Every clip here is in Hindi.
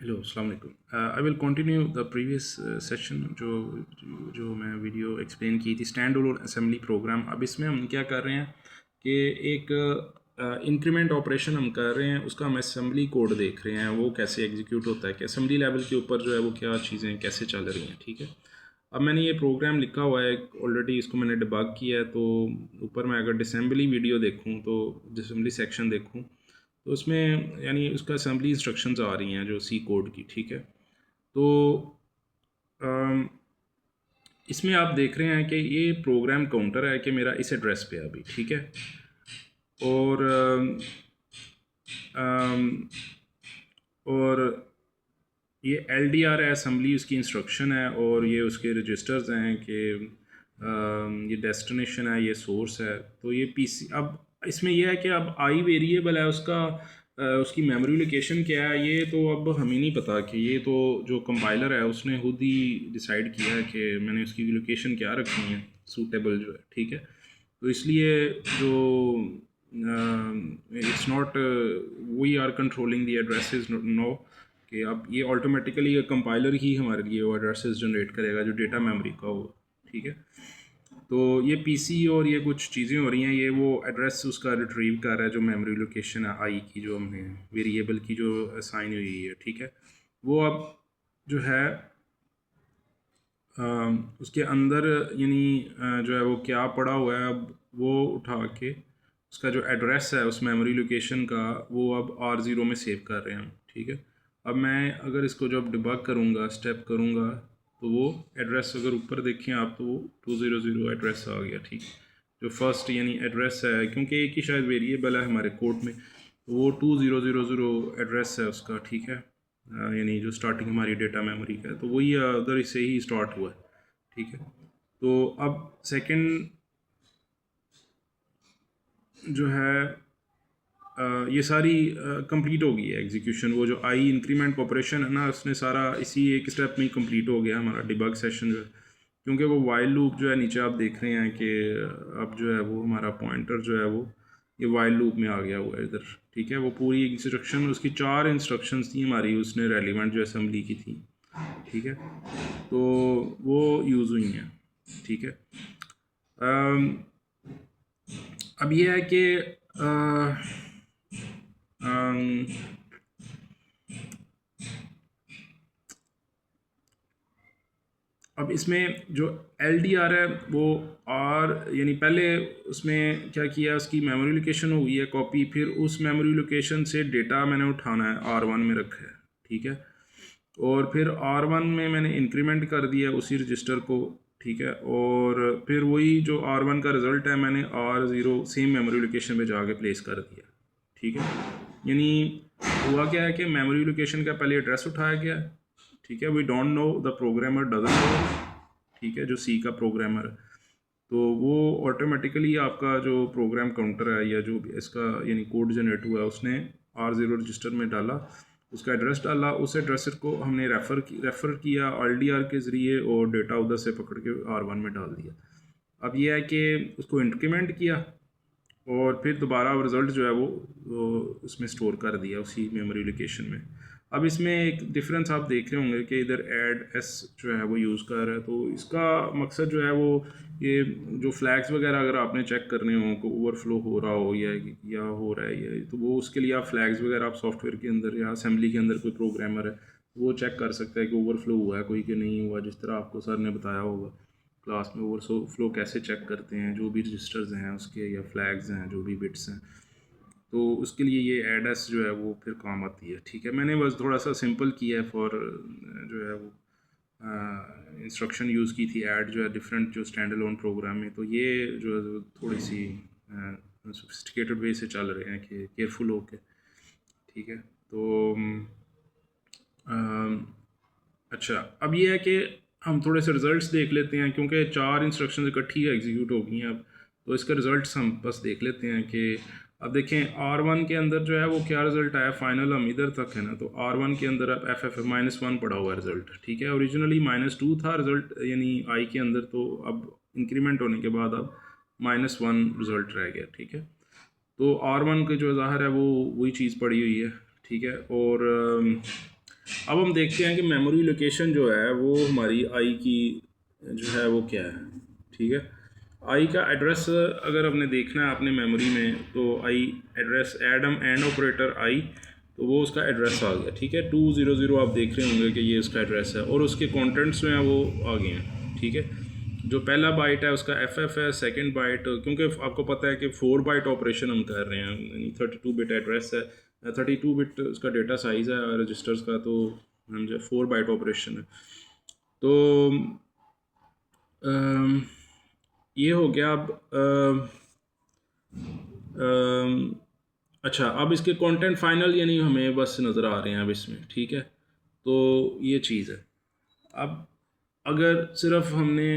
हेलो अस्सलाम वालेकुम। I will continue the previous session जो जो मैं वीडियो एक्सप्लेन की थी स्टैंड अलोन असेंबली प्रोग्राम। अब इसमें हम क्या कर रहे हैं कि एक इंक्रीमेंट ऑपरेशन हम कर रहे हैं, उसका हम असेंबली कोड देख रहे हैं वो कैसे एग्जीक्यूट होता है कि असेंबली लेवल के ऊपर जो है वो क्या चीज़ें कैसे चल रही हैं। ठीक है, अब मैंने ये प्रोग्राम लिखा हुआ है ऑलरेडी, इसको मैंने डिबग किया है। तो ऊपर मैं अगर डिसम्बली वीडियो देखूँ तो डिसम्बली सेक्शन देखूँ तो उसमें यानी उसका असेंबली इंस्ट्रक्शंस आ रही हैं जो सी कोड की। ठीक है, तो अम, इसमें आप देख रहे हैं कि ये प्रोग्राम काउंटर है कि मेरा इस एड्रेस पे है अभी। ठीक है, और अम, और ये एल डी आर है, असेंबली उसकी इंस्ट्रक्शन है, और ये उसके रजिस्टर्स हैं कि ये डेस्टिनेशन है, ये सोर्स है। तो ये पीसी अब इसमें यह है कि अब आई वेरिएबल है उसका, उसकी मेमोरी लोकेशन क्या है ये तो अब हमें नहीं पता। कि ये तो जो कंपाइलर है उसने खुद ही डिसाइड किया है कि मैंने उसकी लोकेशन क्या रखनी है सूटेबल जो है। ठीक है, तो इसलिए जो it's not we are controlling the addresses no, कि अब ये ऑटोमेटिकली कंपाइलर ही हमारे लिए वो एड्रेसेस जनरेट करेगा जो डेटा मेमोरी का हो। ठीक है, तो ये पीसी और ये कुछ चीज़ें हो रही हैं, ये वो एड्रेस उसका रिट्रीव कर रहा है जो मेमोरी लोकेशन है आई की, जो हमने वेरिएबल की जो असाइन हुई है। ठीक है, वो अब जो है उसके अंदर यानी जो है वो क्या पड़ा हुआ है, अब वो उठा के उसका जो एड्रेस है उस मेमोरी लोकेशन का वो अब R0 में सेव कर रहे हैं हम। ठीक है, अब मैं अगर इसको जब डिबग करूँगा स्टेप करूँगा तो वो एड्रेस अगर ऊपर देखें आप तो वो 200 एड्रेस आ गया। ठीक, जो फर्स्ट यानी एड्रेस है, क्योंकि एक ही शायद वेरिएबल है हमारे कोड में, तो वो 2000 एड्रेस है उसका। ठीक है, यानी जो स्टार्टिंग हमारी डेटा मेमोरी का है तो वही उधर से ही स्टार्ट हुआ है। ठीक है, तो अब सेकंड जो है ये सारी कंप्लीट हो गई है एग्जीक्यूशन। वो जो आई इंक्रीमेंट ऑपरेशन है ना, उसने सारा इसी एक स्टेप में ही कंप्लीट हो गया हमारा डिबग सेशन जो है। क्योंकि वो वाइल लूप जो है नीचे आप देख रहे हैं कि अब जो है वो हमारा पॉइंटर जो है वो ये वाइल लूप में आ गया हुआ है इधर। ठीक है, वो पूरी इंस्ट्रक्शन उसकी 4 इंस्ट्रक्शंस थी हमारी, उसने रेलिवेंट जो असेंबली की थी। ठीक है, तो वो यूज़ हुई हैं। ठीक है, अम, अब ये है कि अम, अब इसमें जो एल डी आर है वो आर यानी पहले उसमें क्या किया, उसकी मेमोरी लोकेशन हुई है कॉपी, फिर उस मेमोरी लोकेशन से डेटा मैंने उठाना है R1 में रखा है। ठीक है, और फिर R1 में मैंने इंक्रीमेंट कर दिया उसी रजिस्टर को। ठीक है, और फिर वही जो R1 का रिज़ल्ट है मैंने R0 सेम मेमोरी लोकेशन पे जाके प्लेस कर दिया। ठीक है, यानी हुआ क्या है कि मेमोरी लोकेशन का पहले एड्रेस उठाया गया। ठीक है, we don't know, the programmer doesn't know. ठीक है, जो सी का प्रोग्रामर है तो वो ऑटोमेटिकली आपका जो प्रोग्राम काउंटर है या जो भी इसका यानी कोड जनरेट हुआ है उसने R0 रजिस्टर में डाला, उसका एड्रेस डाला, उस एड्रेस को हमने रेफ़र किया RDR के ज़रिए और डेटा उधर से पकड़ के R1 में डाल दिया। अब ये है कि उसको इंक्रीमेंट किया और फिर दोबारा रिज़ल्ट जो है वो उसमें स्टोर कर दिया उसी मेमोरी लोकेशन में। अब इसमें एक डिफरेंस आप देख रहे होंगे कि इधर ऐड एस जो है वो यूज़ कर रहा है, तो इसका मकसद जो है वो ये जो फ्लैग्स वगैरह अगर आपने चेक करने हो को ओवरफ्लो हो रहा हो या हो रहा है या, तो वो उसके लिए आप फ्लैग्स वगैरह आप सॉफ्टवेयर के अंदर या असेंबली के अंदर कोई प्रोग्रामर है वो चेक कर सकता है कि ओवरफ्लो हुआ है कोई कि नहीं हुआ, जिस तरह आपको सर ने बताया होगा क्लास में ओवरफ्लो कैसे चेक करते हैं जो भी रजिस्टर्स हैं उसके या फ्लैग्स हैं जो भी बिट्स हैं। तो उसके लिए ये एडस जो है वो फिर काम आती है। ठीक है, मैंने बस थोड़ा सा सिंपल किया है फॉर जो है वो इंस्ट्रक्शन यूज़ की थी ऐड जो है डिफरेंट जो स्टैंड अलोन प्रोग्राम में। तो ये जो है थोड़ी सी सोफिस्टिकेटेड वे से चल रहे हैं कि केयरफुल होके। ठीक है, तो अच्छा अब ये है कि हम थोड़े से रिज़ल्ट्स देख लेते हैं क्योंकि 4 इंस्ट्रक्शंस इकट्ठी एग्जीक्यूट हो गई हैं अब। तो इसके रिज़ल्ट्स हम बस देख लेते हैं कि अब देखें R1 के अंदर जो है वो क्या रिज़ल्ट आया फाइनल, हम इधर तक है ना, तो R1 के अंदर अब FF -1 पड़ा हुआ है रिज़ल्ट। ठीक है, ओरिजिनली -2 था रिज़ल्ट यानी आई के अंदर, तो अब इंक्रीमेंट होने के बाद अब -1 रिज़ल्ट रह गया। ठीक है, तो R1 के जो ज़ाहिर है वो वही चीज़ पड़ी हुई है। ठीक है, और अब हम देखते हैं कि मेमोरी लोकेशन जो है वो हमारी आई की जो है वो क्या है। ठीक है, आई का एड्रेस अगर हमने देखना है अपने मेमोरी में, तो I address Adam and operator I, तो वो उसका एड्रेस आ गया। ठीक है, 200 आप देख रहे होंगे कि ये उसका एड्रेस है, और उसके कंटेंट्स जो हैं वो आ गए हैं। ठीक है, जो पहला बाइट है उसका एफ है, सेकंड बाइट, क्योंकि आपको पता है कि 4 बाइट ऑपरेशन हम कर रहे हैं, यानी 32 बिट एड्रेस है, 32 बिट उसका डेटा साइज़ है रजिस्टर्स का, तो हम जो 4 बाइट ऑपरेशन है। तो अम, ये हो गया। अब अम, अच्छा, अब इसके कंटेंट फाइनल यानी हमें बस नज़र आ रहे हैं अब इसमें। ठीक है, तो ये चीज़ है। अब अगर सिर्फ हमने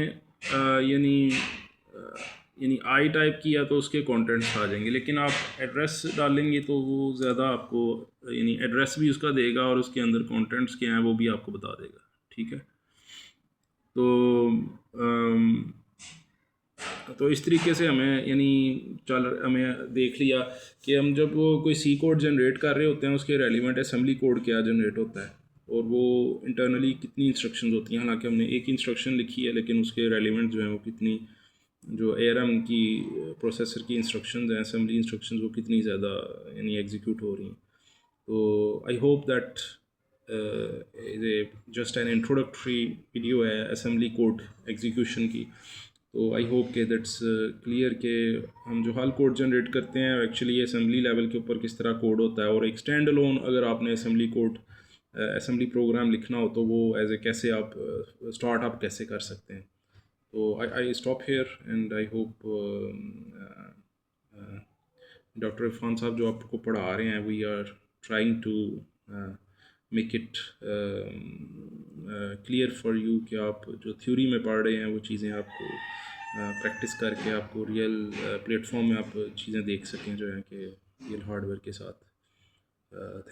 यानी आई टाइप किया तो उसके कंटेंट्स आ जाएंगे, लेकिन आप एड्रेस डालेंगे तो वो ज़्यादा आपको यानी एड्रेस भी उसका देगा और उसके अंदर कंटेंट्स क्या हैं वो भी आपको बता देगा। ठीक है, तो अम, तो इस तरीके से हमें यानी हमें देख लिया कि हम जब वो कोई सी कोड जनरेट कर रहे होते हैं उसके रेलिवेंट असेंबली कोड क्या जनरेट होता है, और वो इंटरनली कितनी इंस्ट्रक्शंस होती हैं। हालांकि हमने एक इंस्ट्रक्शन लिखी है, लेकिन उसके रेलिवेंट जो है वो कितनी, जो ARM की प्रोसेसर की इंस्ट्रक्शंस हैं, असेंबली इंस्ट्रक्शंस, वो कितनी ज़्यादा यानी एग्जीक्यूट हो रही हैं। तो I hope that just an introductory video है असेंबली कोड एग्जीक्यूशन की। तो आई होप के दैट्स क्लियर कि हम जो हाल कोड जनरेट करते हैं एक्चुअली असेंबली लेवल के ऊपर किस तरह कोड होता है, और एक स्टैंड अलोन अगर आपने असेंबली कोड असेंबली प्रोग्राम लिखना हो तो वो एज ए कैसे आप स्टार्ट आप कैसे कर सकते हैं। तो I stop here and I hope doctor Irfan sahab जो आपको पढ़ा रहे हैं, we are trying to make it clear for you कि आप जो थ्योरी में पढ़ रहे हैं वो चीज़ें आपको प्रैक्टिस करके आपको रियल प्लेटफॉर्म में आप चीज़ें देख सकें जो है कि रियल हार्डवेयर के साथ।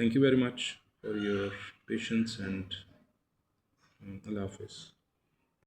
Thank you very much for your patience and अल्लाह हाफिज़।